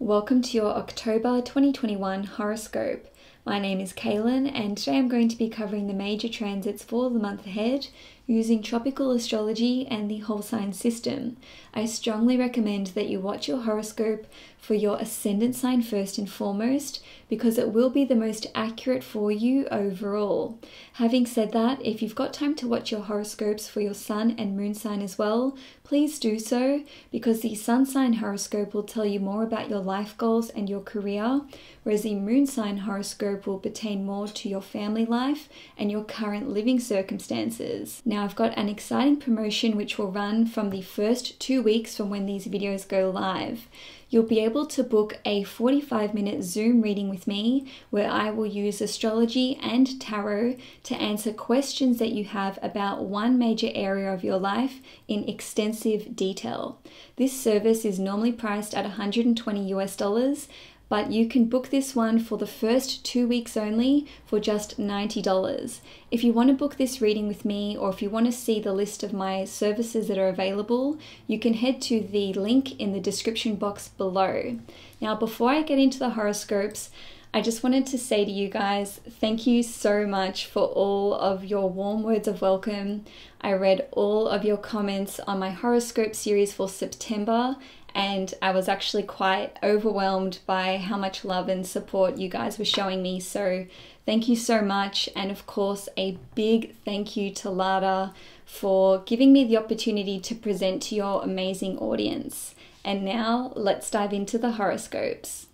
Welcome to your October 2021 horoscope. My name is Cailin and today I'm going to be covering the major transits for the month ahead using tropical astrology and the whole sign system. I strongly recommend that you watch your horoscope for your ascendant sign first and foremost because it will be the most accurate for you overall. Having said that, if you've got time to watch your horoscopes for your sun and moon sign as well, please do so because the sun sign horoscope will tell you more about your life goals and your career, whereas the moon sign horoscope will pertain more to your family life and your current living circumstances. Now I've got an exciting promotion which will run from the first 2 weeks from when these videos go live. You'll be able to book a 45-minute Zoom reading with me where I will use astrology and tarot to answer questions that you have about one major area of your life in extensive detail. This service is normally priced at $120 but you can book this one for the first 2 weeks only for just $90. If you want to book this reading with me, or if you want to see the list of my services that are available, you can head to the link in the description box below. Now, before I get into the horoscopes, I just wanted to say to you guys, thank you so much for all of your warm words of welcome. I read all of your comments on my horoscope series for September, and I was actually quite overwhelmed by how much love and support you guys were showing me. So thank you so much. And of course, a big thank you to Lada for giving me the opportunity to present to your amazing audience. And now let's dive into the horoscopes.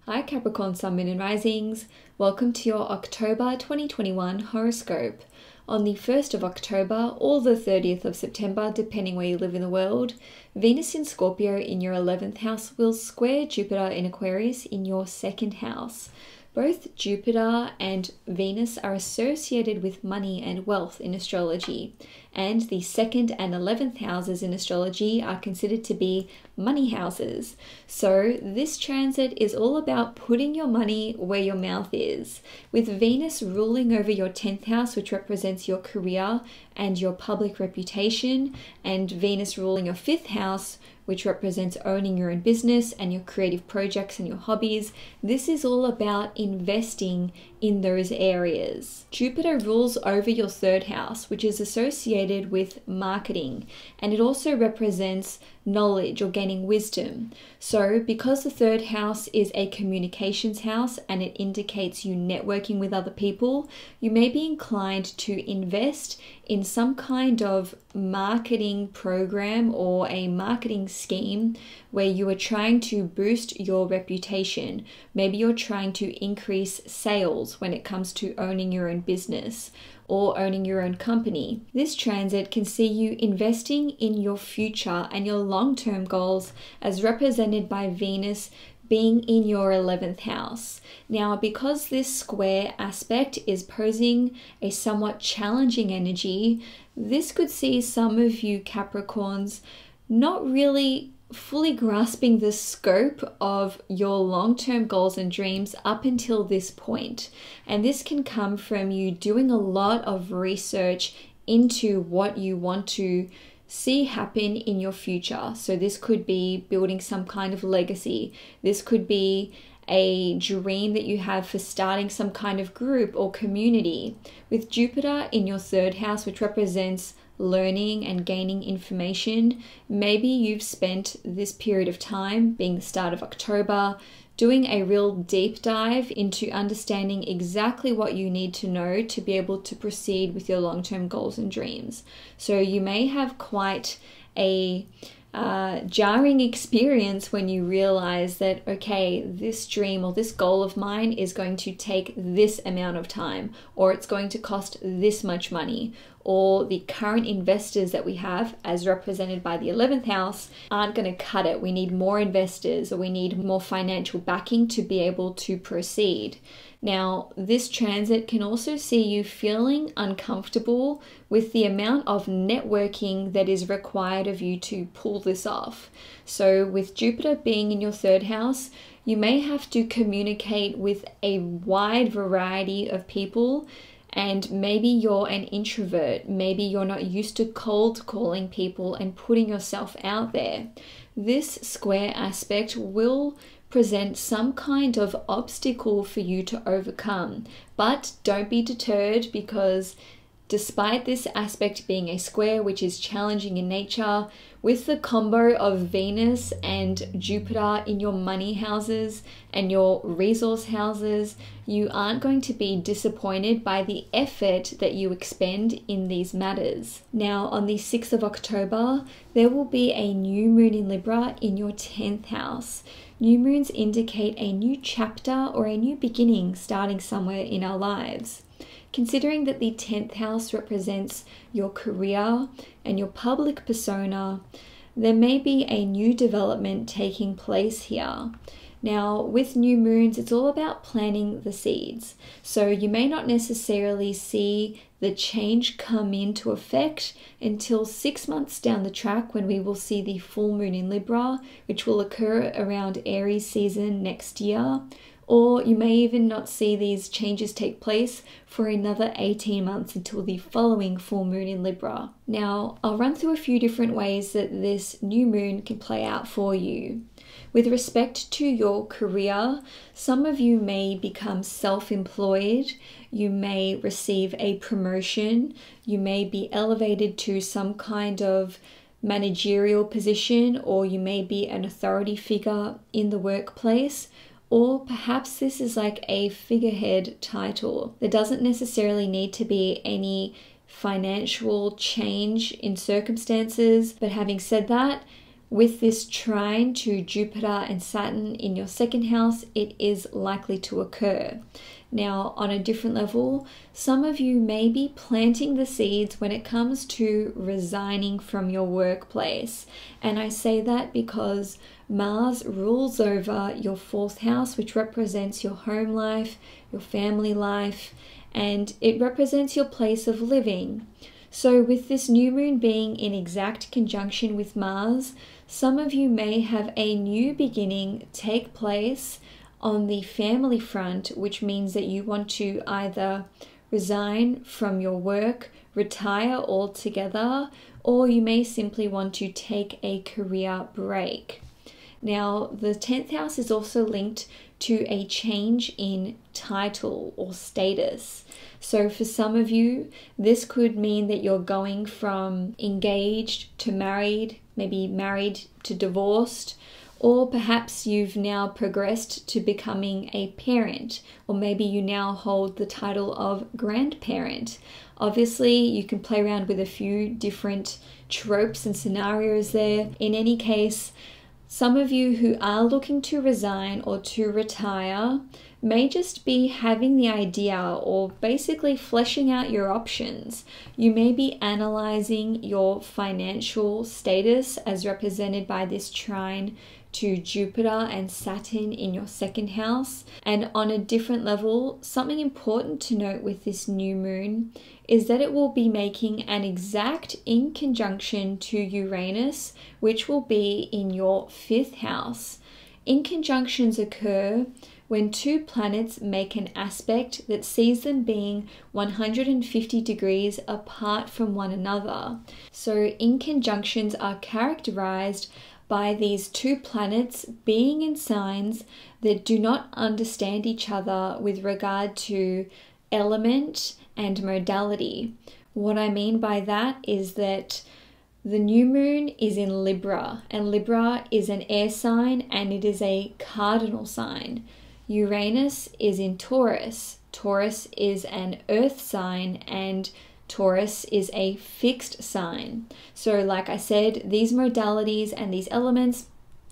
Hi Capricorn, Sun, Moon and Risings. Welcome to your October 2021 horoscope. On the 1st of October or the 30th of September, depending where you live in the world, Venus in Scorpio in your 11th house will square Jupiter in Aquarius in your 2nd house. Both Jupiter and Venus are associated with money and wealth in astrology, and the 2nd and 11th houses in astrology are considered to be money houses. So this transit is all about putting your money where your mouth is. With Venus ruling over your 10th house, which represents your career and your public reputation, and Venus ruling your 5th house, which represents owning your own business and your creative projects and your hobbies. This is all about investing in those areas. Jupiter rules over your 3rd house, which is associated with marketing, and it also represents knowledge or gaining wisdom. So because the 3rd house is a communications house and it indicates you networking with other people, you may be inclined to invest in some kind of marketing program or a marketing scheme where you are trying to boost your reputation. Maybe you're trying to increase sales when it comes to owning your own business or owning your own company. This transit can see you investing in your future and your long-term goals as represented by Venus being in your 11th house. Now, because this square aspect is posing a somewhat challenging energy, this could see some of you Capricorns not really fully grasping the scope of your long-term goals and dreams up until this point. And this can come from you doing a lot of research into what you want to see happen in your future. So this could be building some kind of legacy. This could be a dream that you have for starting some kind of group or community. With Jupiter in your 3rd house, which represents learning and gaining information, maybe you've spent this period of time, being the start of October, doing a real deep dive into understanding exactly what you need to know to be able to proceed with your long-term goals and dreams. So you may have quite a jarring experience when you realize that, okay, this dream or this goal of mine is going to take this amount of time, or it's going to cost this much money, or the current investors that we have, as represented by the 11th house, aren't going to cut it. We need more investors, or we need more financial backing to be able to proceed. Now, this transit can also see you feeling uncomfortable with the amount of networking that is required of you to pull this off. So with Jupiter being in your 3rd house, you may have to communicate with a wide variety of people, and maybe you're an introvert. Maybe you're not used to cold calling people and putting yourself out there. This square aspect will present some kind of obstacle for you to overcome. But don't be deterred, because despite this aspect being a square, which is challenging in nature, with the combo of Venus and Jupiter in your money houses and your resource houses, you aren't going to be disappointed by the effort that you expend in these matters. Now, on the 6th of October, there will be a new moon in Libra in your 10th house. New moons indicate a new chapter or a new beginning starting somewhere in our lives. Considering that the 10th house represents your career and your public persona, there may be a new development taking place here. Now, with new moons, it's all about planting the seeds. So you may not necessarily see the change come into effect until 6 months down the track, when we will see the full moon in Libra, which will occur around Aries season next year. Or you may even not see these changes take place for another 18 months until the following full moon in Libra. Now, I'll run through a few different ways that this new moon can play out for you. With respect to your career, some of you may become self-employed, you may receive a promotion, you may be elevated to some kind of managerial position, or you may be an authority figure in the workplace. Or perhaps this is like a figurehead title. There doesn't necessarily need to be any financial change in circumstances. But having said that, with this trine to Jupiter and Saturn in your 2nd house, it is likely to occur. Now, on a different level, some of you may be planting the seeds when it comes to resigning from your workplace. And I say that because Mars rules over your 4th house, which represents your home life, your family life, and it represents your place of living. So with this new moon being in exact conjunction with Mars, some of you may have a new beginning take place on the family front, which means that you want to either resign from your work, retire altogether, or you may simply want to take a career break. Now, the 10th house is also linked to a change in title or status. So for some of you, this could mean that you're going from engaged to married, maybe married to divorced, or perhaps you've now progressed to becoming a parent, or maybe you now hold the title of grandparent. Obviously, you can play around with a few different tropes and scenarios there. In any case, some of you who are looking to resign or to retire may just be having the idea or basically fleshing out your options. You may be analyzing your financial status as represented by this trine to Jupiter and Saturn in your 2nd house. And on a different level, something important to note with this new moon is that it will be making an exact in conjunction to Uranus, which will be in your 5th house. Inconjunctions occur when two planets make an aspect that sees them being 150 degrees apart from one another. So inconjunctions are characterized by these two planets being in signs that do not understand each other with regard to element and modality. What I mean by that is that the new moon is in Libra, and Libra is an air sign and it is a cardinal sign. Uranus is in Taurus. Taurus is an earth sign and Taurus is a fixed sign. So like I said, these modalities and these elements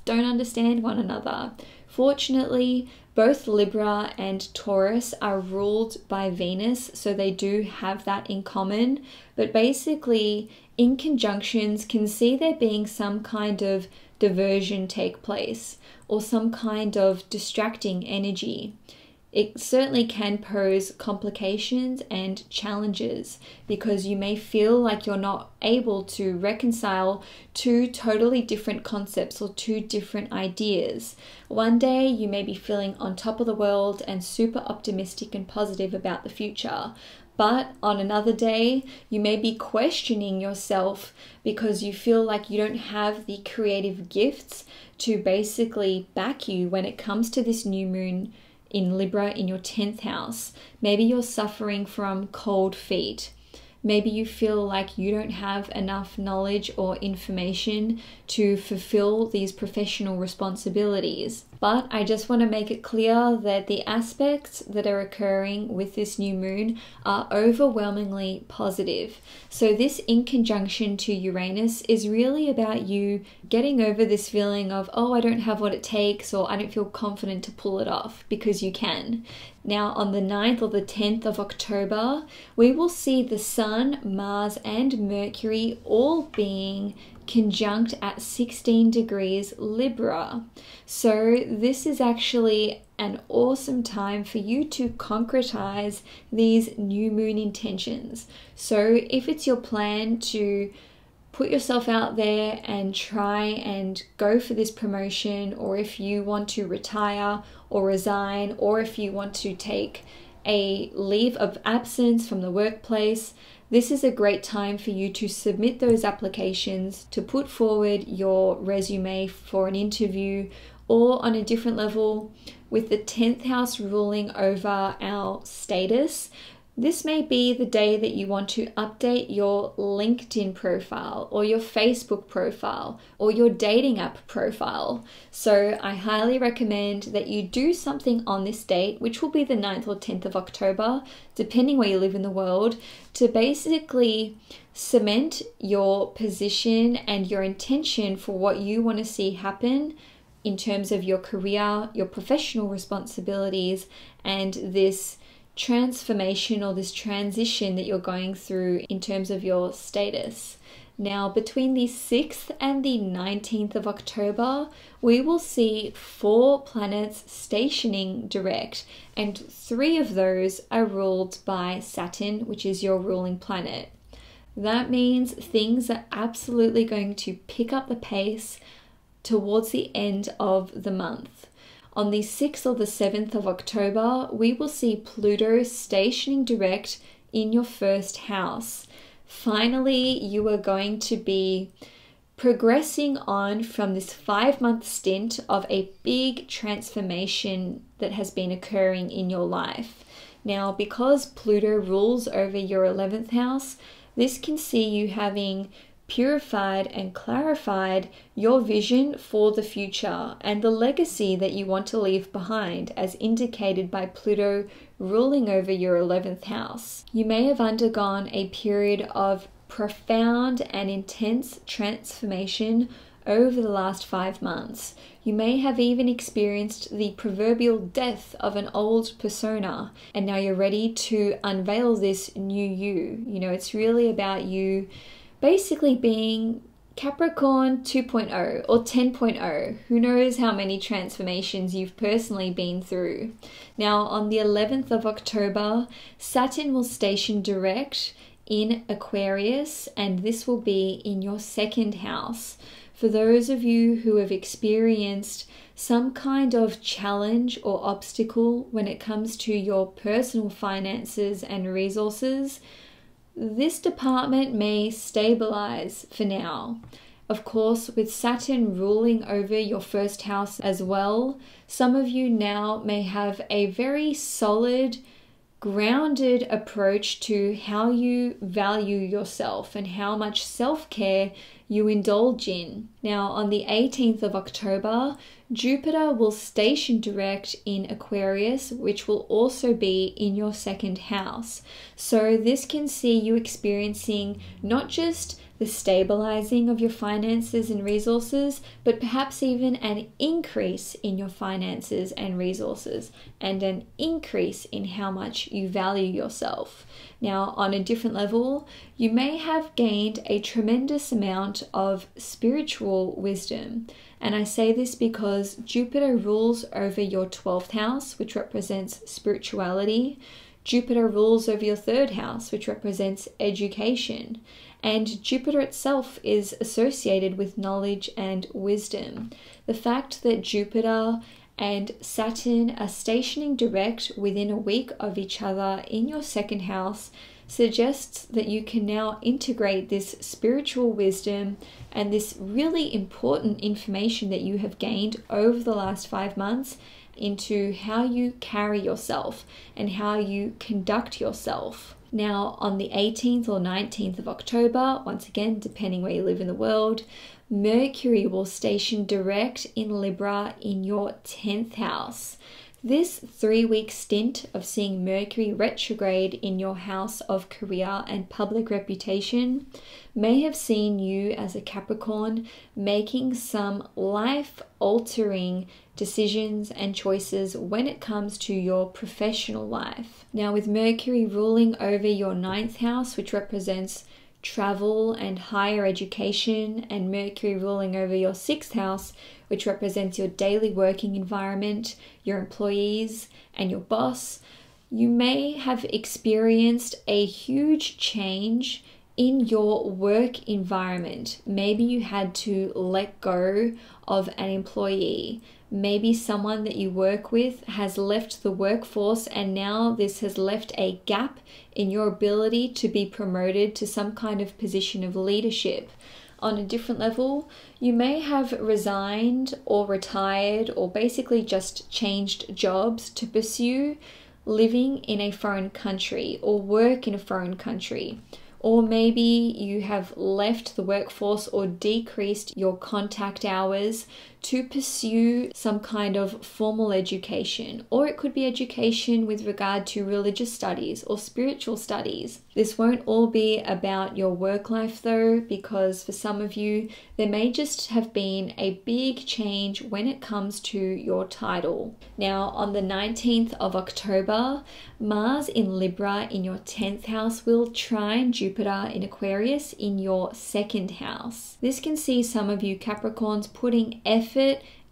don't understand one another. Fortunately, both Libra and Taurus are ruled by Venus, so they do have that in common. But basically, inconjunctions can see there being some kind of diversion take place or some kind of distracting energy. It certainly can pose complications and challenges because you may feel like you're not able to reconcile two totally different concepts or two different ideas. One day you may be feeling on top of the world and super optimistic and positive about the future, But on another day, you may be questioning yourself because you feel like you don't have the creative gifts to basically back you when it comes to this new moon in Libra in your 10th house. Maybe you're suffering from cold feet. Maybe you feel like you don't have enough knowledge or information to fulfill these professional responsibilities. But I just want to make it clear that the aspects that are occurring with this new moon are overwhelmingly positive. So this in conjunction to Uranus is really about you getting over this feeling of, oh, I don't have what it takes, or I don't feel confident to pull it off, because you can. Now on the 9th or the 10th of October, we will see the Sun, Mars and Mercury all being conjunct at 16 degrees Libra. So this is actually an awesome time for you to concretize these new moon intentions. So if it's your plan to put yourself out there and try and go for this promotion, or if you want to retire or resign, or if you want to take a leave of absence from the workplace, this is a great time for you to submit those applications, to put forward your resume for an interview, or on a different level, with the 10th house ruling over our status. This may be the day that you want to update your LinkedIn profile or your Facebook profile or your dating app profile. So I highly recommend that you do something on this date, which will be the 9th or 10th of October, depending where you live in the world, to basically cement your position and your intention for what you want to see happen in terms of your career, your professional responsibilities, and this transformation or this transition that you're going through in terms of your status. Now, between the 6th and the 19th of October, we will see 4 planets stationing direct, and 3 of those are ruled by Saturn, which is your ruling planet. That means things are absolutely going to pick up the pace towards the end of the month. On the 6th or the 7th of October, we will see Pluto stationing direct in your first house. Finally, you are going to be progressing on from this 5-month stint of a big transformation that has been occurring in your life. Now, because Pluto rules over your 11th house, this can see you having purified and clarified your vision for the future and the legacy that you want to leave behind, as indicated by Pluto ruling over your 11th house. You may have undergone a period of profound and intense transformation over the last 5 months. You may have even experienced the proverbial death of an old persona, and now you're ready to unveil this new you. You know, it's really about you basically being Capricorn 2.0 or 10.0. Who knows how many transformations you've personally been through. Now, on the 11th of October, Saturn will station direct in Aquarius, and this will be in your 2nd house. For those of you who have experienced some kind of challenge or obstacle when it comes to your personal finances and resources, this department may stabilize for now. Of course, with Saturn ruling over your first house as well, some of you now may have a very solid, grounded approach to how you value yourself and how much self-care you indulge in. Now, on the 18th of October, Jupiter will station direct in Aquarius, which will also be in your 2nd house. So this can see you experiencing not just the stabilizing of your finances and resources, but perhaps even an increase in your finances and resources, and an increase in how much you value yourself. Now, on a different level, you may have gained a tremendous amount of spiritual wisdom. And I say this because Jupiter rules over your 12th house, which represents spirituality. Jupiter rules over your 3rd house, which represents education. And Jupiter itself is associated with knowledge and wisdom. The fact that Jupiter and Saturn are stationing direct within a week of each other in your second house suggests that you can now integrate this spiritual wisdom and this really important information that you have gained over the last 5 months into how you carry yourself and how you conduct yourself. Now, on the 18th or 19th of October, once again, depending where you live in the world, Mercury will station direct in Libra in your 10th house. This 3-week stint of seeing Mercury retrograde in your house of career and public reputation may have seen you as a Capricorn making some life-altering decisions and choices when it comes to your professional life. Now, with Mercury ruling over your 9th house, which represents travel and higher education, and Mercury ruling over your 6th house, which represents your daily working environment, your employees, and your boss, you may have experienced a huge change in your work environment. Maybe you had to let go of an employee. Maybe someone that you work with has left the workforce, and now this has left a gap in your ability to be promoted to some kind of position of leadership. On a different level, you may have resigned or retired or basically just changed jobs to pursue living in a foreign country or work in a foreign country. Or maybe you have left the workforce or decreased your contact hours to pursue some kind of formal education, or it could be education with regard to religious studies or spiritual studies. This won't all be about your work life though, because for some of you, there may just have been a big change when it comes to your title. Now, on the 19th of October, Mars in Libra in your 10th house will trine Jupiter in Aquarius in your 2nd house. This can see some of you Capricorns putting effort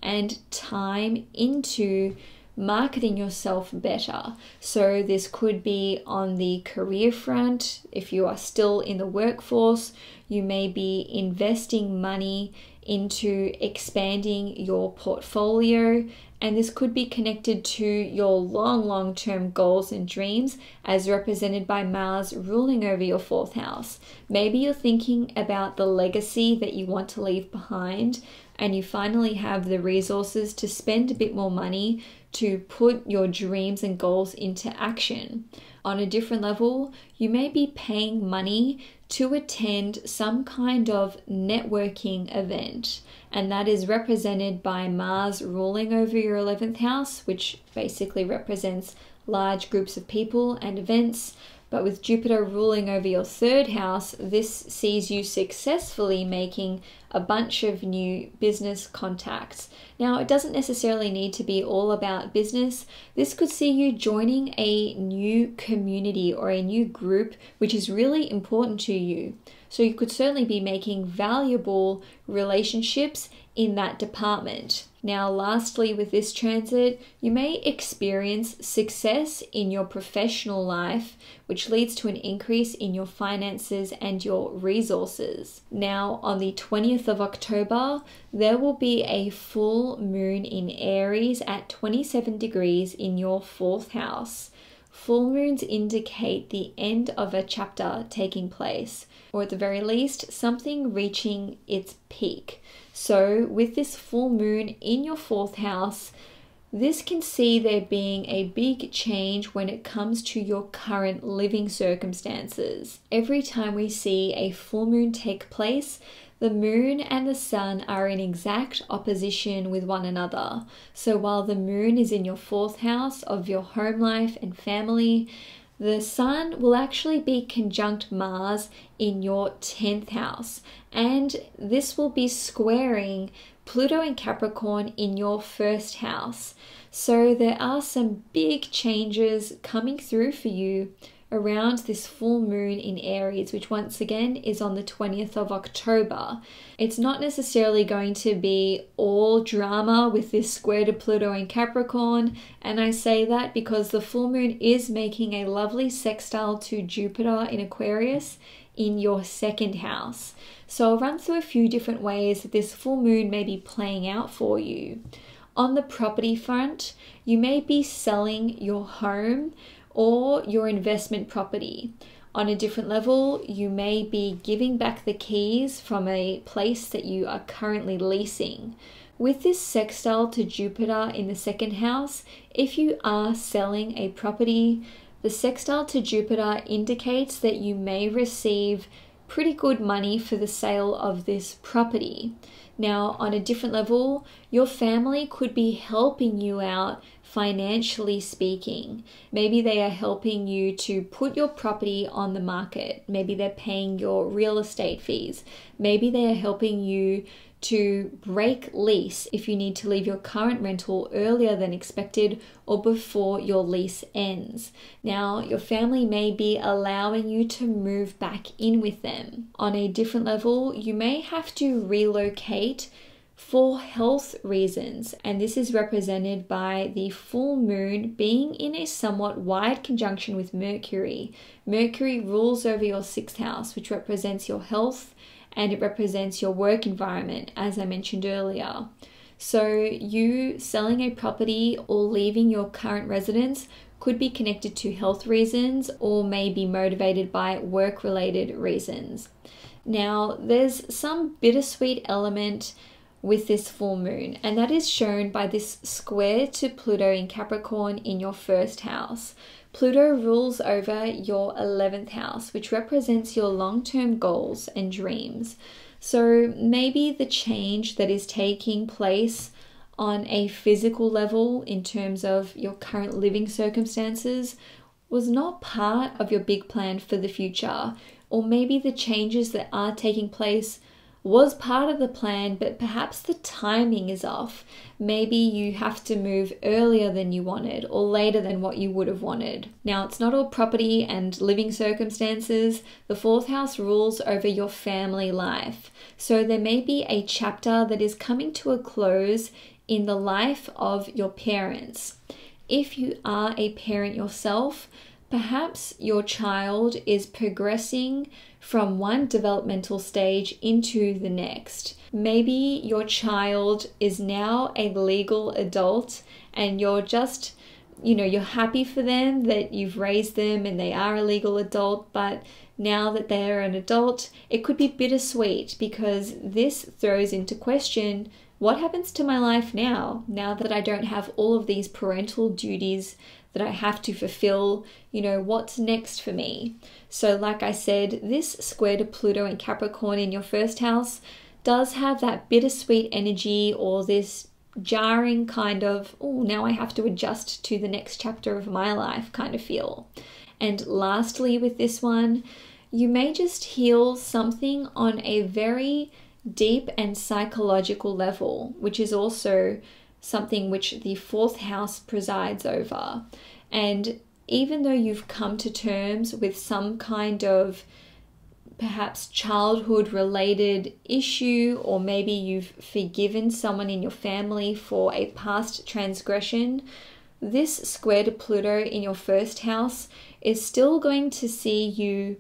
and time into marketing yourself better. So this could be on the career front. If you are still in the workforce, you may be investing money into expanding your portfolio, and this could be connected to your long-term goals and dreams as represented by Mars ruling over your 4th house. Maybe you're thinking about the legacy that you want to leave behind, and you finally have the resources to spend a bit more money to put your dreams and goals into action. On a different level, you may be paying money to attend some kind of networking event, and that is represented by Mars ruling over your 11th house, which basically represents large groups of people and events. But with Jupiter ruling over your 3rd house, this sees you successfully making a bunch of new business contacts. Now, it doesn't necessarily need to be all about business. This could see you joining a new community or a new group, which is really important to you. So you could certainly be making valuable relationships in that department. Now, lastly, with this transit, you may experience success in your professional life, which leads to an increase in your finances and your resources. Now, on the 20th of October, there will be a full moon in Aries at 27 degrees in your 4th house. Full moons indicate the end of a chapter taking place, or at the very least, something reaching its peak. So with this full moon in your 4th house, this can see there being a big change when it comes to your current living circumstances. Every time we see a full moon take place, the moon and the sun are in exact opposition with one another. So while the moon is in your 4th house of your home life and family, the sun will actually be conjunct Mars in your 10th house, and this will be squaring Pluto and Capricorn in your 1st house. So there are some big changes coming through for you around this full moon in Aries, which once again is on the 20th of October. It's not necessarily going to be all drama with this square to Pluto and Capricorn, and I say that because the full moon is making a lovely sextile to Jupiter in Aquarius in your 2nd house. So I'll run through a few different ways that this full moon may be playing out for you. On the property front, you may be selling your home or your investment property. On a different level, you may be giving back the keys from a place that you are currently leasing. With this sextile to Jupiter in the second house, if you are selling a property, the sextile to Jupiter indicates that you may receive pretty good money for the sale of this property. Now, on a different level, your family could be helping you out financially speaking. Maybe they are helping you to put your property on the market. Maybe they're paying your real estate fees. Maybe they are helping you to break lease if you need to leave your current rental earlier than expected or before your lease ends. Now, your family may be allowing you to move back in with them. On a different level, you may have to relocate for health reasons, and this is represented by the full moon being in a somewhat wide conjunction with Mercury. Mercury rules over your sixth house, which represents your health, and it represents your work environment, as I mentioned earlier. So you selling a property or leaving your current residence could be connected to health reasons or may be motivated by work-related reasons. Now, there's some bittersweet element with this full moon, and that is shown by this square to Pluto in Capricorn in your first house. Pluto rules over your 11th house, which represents your long-term goals and dreams. So maybe the change that is taking place on a physical level in terms of your current living circumstances was not part of your big plan for the future, or maybe the changes that are taking place was part of the plan, but perhaps the timing is off. Maybe you have to move earlier than you wanted or later than what you would have wanted. Now, it's not all property and living circumstances. The fourth house rules over your family life. So there may be a chapter that is coming to a close in the life of your parents. If you are a parent yourself, perhaps your child is progressing from one developmental stage into the next. Maybe your child is now a legal adult and you're just, you're happy for them that you've raised them and they are a legal adult, but now that they're an adult, it could be bittersweet because this throws into question, what happens to my life now that I don't have all of these parental duties that I have to fulfill? What's next for me? So like I said, this square to Pluto in Capricorn in your first house does have that bittersweet energy or this jarring kind of, oh, now I have to adjust to the next chapter of my life kind of feel. And lastly with this one, you may just heal something on a very deep and psychological level, which is also something which the fourth house presides over. And even though you've come to terms with some kind of perhaps childhood related issue, or maybe you've forgiven someone in your family for a past transgression, this square to Pluto in your first house is still going to see you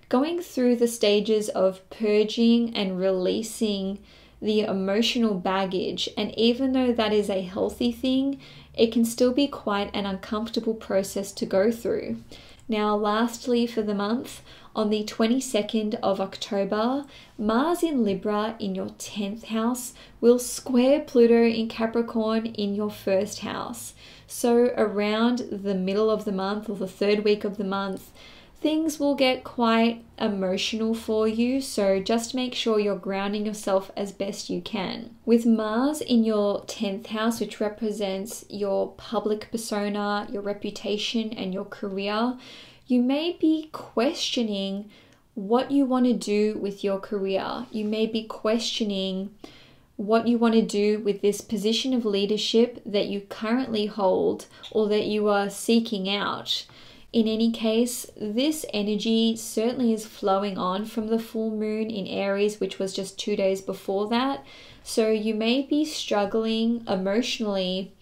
going through the stages of purging and releasing the emotional baggage. And even though that is a healthy thing, it can still be quite an uncomfortable process to go through. Now, lastly for the month, on the 22nd of October, Mars in Libra in your 10th house will square Pluto in Capricorn in your first house. So around the middle of the month or the third week of the month, things will get quite emotional for you, so just make sure you're grounding yourself as best you can. With Mars in your 10th house, which represents your public persona, your reputation, and your career, you may be questioning what you want to do with your career. You may be questioning what you want to do with this position of leadership that you currently hold or that you are seeking out. In any case, this energy certainly is flowing on from the full moon in Aries, which was just 2 days before that. So you may be struggling emotionally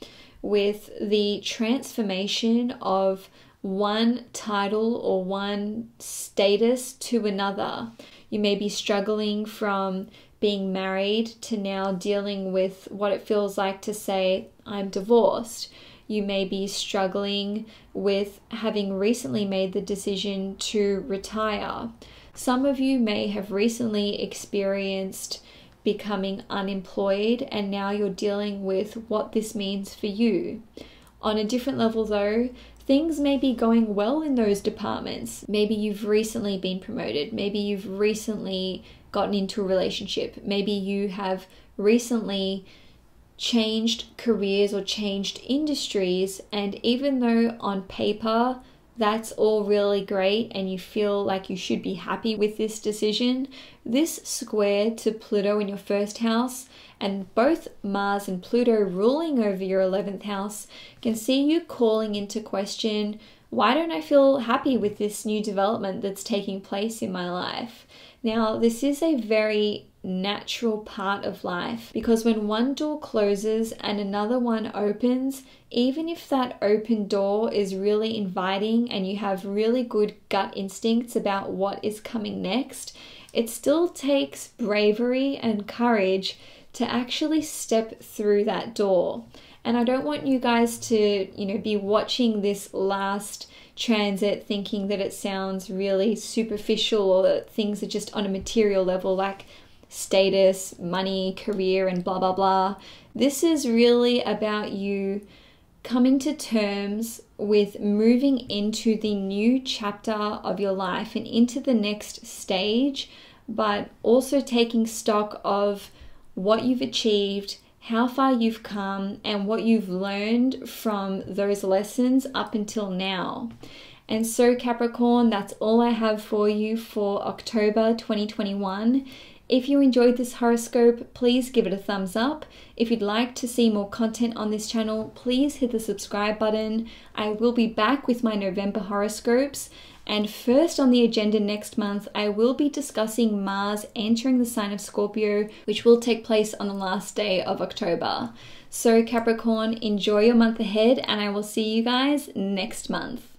with the transformation of one title or one status to another. You may be struggling from being married to now dealing with what it feels like to say, I'm divorced. You may be struggling with having recently made the decision to retire. Some of you may have recently experienced becoming unemployed, and now you're dealing with what this means for you. On a different level though, things may be going well in those departments. Maybe you've recently been promoted. Maybe you've recently gotten into a relationship. Maybe you have recently changed careers or changed industries, and even though on paper that's all really great and you feel like you should be happy with this decision, this square to Pluto in your first house and both Mars and Pluto ruling over your 11th house can see you calling into question, why don't I feel happy with this new development that's taking place in my life? Now, this is a very natural part of life, because when one door closes and another one opens, even if that open door is really inviting and you have really good gut instincts about what is coming next, it still takes bravery and courage to actually step through that door. And I don't want you guys to, be watching this last transit thinking that it sounds really superficial or that things are just on a material level, like status, money, career, and blah, blah, blah. This is really about you coming to terms with moving into the new chapter of your life and into the next stage, but also taking stock of what you've achieved, how far you've come, and what you've learned from those lessons up until now. And so Capricorn, that's all I have for you for October 2021. If you enjoyed this horoscope, please give it a thumbs up. If you'd like to see more content on this channel, please hit the subscribe button. I will be back with my November horoscopes. And first on the agenda next month, I will be discussing Mars entering the sign of Scorpio, which will take place on the last day of October. So Capricorn, enjoy your month ahead, and I will see you guys next month.